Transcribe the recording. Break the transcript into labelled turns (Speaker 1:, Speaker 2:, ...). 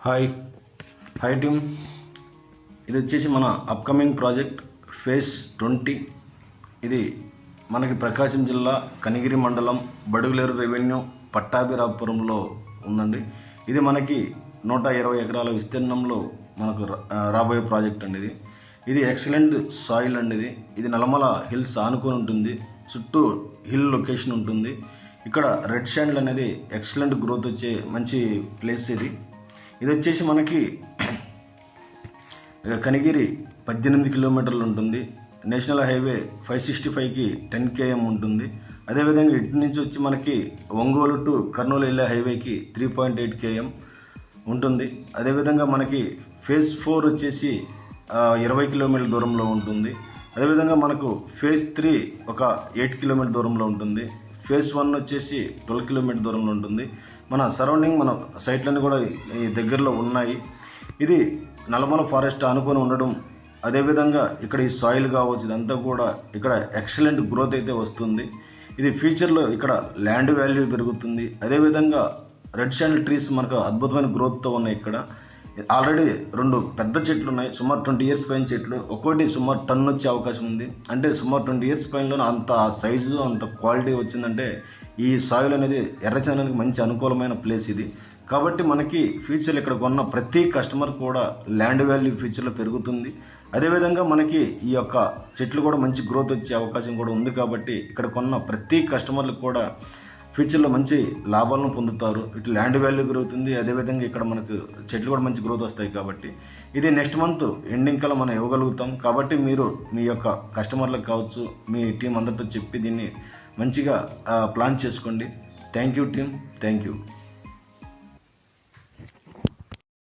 Speaker 1: Hi hi team. ఇది వచ్చేసి మన అప్కమింగ్ ప్రాజెక్ట్ ఫేజ్ 20. ఇది మనకి ప్రకాశం జిల్లా కనిగిరి మండలం బడుగులేరు రెవెన్యూ పట్టాభిరాపురంలో ఉందండి. ఇది మనకి 120 ఎకరాల విస్తీర్ణంలో మనకు రాబోయే ప్రాజెక్ట్ అండి. ఇది ఎక్సలెంట్ సాయిల్ అండి. ఇది నల్లమల హిల్స్ ఆనుకొని ఉంటుంది. చుట్టూ హిల్ లొకేషన్ ఉంటుంది. ఇక్కడ రెడ్ శాండ్ అనేది ఎక్సలెంట్ గ్రోత్ వచ్చే మంచి ప్లేస్ ఇది వచ్చేసి మనకి కనిగిరి 18 కిలోమీటర్లు ఉంటుంది. నేషనల్ హైవే 565కి 10 km ఉంటుంది. అదేవిధంగా ఇటు నుంచి వచ్చి మనకి ఒంగోలు టు కర్నూలు వెళ్ళే హైవేకి 3.8 km ఉంటుంది. అదేవిధంగా మనకి ఫేజ్ 4 వచ్చేసి 20 కిలోమీటర్ల దూరంలో ఉంటుంది. అదేవిధంగా మనకు ఫేజ్ 3 ఒక 8 కిలోమీటర్ దూరంలో ఉంటుంది. ఫేజ్ 1 వచ్చేసి 12 కిలోమీటర్ దూరంలో ఉంటుంది. మన సరౌండింగ్ మన సైట్లన్నీ కూడా ఈ దగ్గరలో ఉన్నాయి. ఇది నల్లమల ఫారెస్ట్ ఆనుకొని ఉండడం, అదేవిధంగా ఇక్కడ ఈ సాయిల్ కావచ్చు, ఇదంతా కూడా ఇక్కడ ఎక్సలెంట్ గ్రోత్ అయితే వస్తుంది. ఇది ఫ్యూచర్లో ఇక్కడ ల్యాండ్ వాల్యూ పెరుగుతుంది. అదేవిధంగా రెడ్ శాండ్ ట్రీస్ మనకు అద్భుతమైన గ్రోత్తో ఉన్నాయి. ఇక్కడ ఆల్రెడీ 2 పెద్ద చెట్లు ఉన్నాయి, సుమారు 20 years పైన చెట్లు. ఒక్కోటి సుమారు టన్ వచ్చే అవకాశం ఉంది. అంటే సుమారు 20 years పైన అంత సైజు అంత క్వాలిటీ వచ్చిందంటే ఈ సాయిల్ అనేది ఎర్రచందనానికి మంచి అనుకూలమైన ప్లేస్ ఇది. కాబట్టి మనకి ఫ్యూచర్లో ఇక్కడ కొన్న ప్రతి కస్టమర్ కూడా ల్యాండ్ వాల్యూ ఫ్యూచర్లో పెరుగుతుంది. అదేవిధంగా మనకి ఈ యొక్క చెట్లు కూడా మంచి గ్రోత్ వచ్చే అవకాశం కూడా ఉంది. కాబట్టి ఇక్కడ కొన్న ప్రతి కస్టమర్లకు కూడా ఫ్యూచర్లో మంచి లాభాలను పొందుతారు. ఇటు ల్యాండ్ వాల్యూ పెరుగుతుంది. అదేవిధంగా ఇక్కడ మనకు చెట్లు కూడా మంచి గ్రోత్ వస్తాయి. కాబట్టి ఇది నెక్స్ట్ మంత్ ఎండింగ్ కల్లా మనం ఇవ్వగలుగుతాం. కాబట్టి మీరు మీ యొక్క కస్టమర్లకు కావచ్చు, మీ టీం అందరితో చెప్పి దీన్ని మంచిగా ప్లాన్ చేసుకోండి. Thank you team, thank you.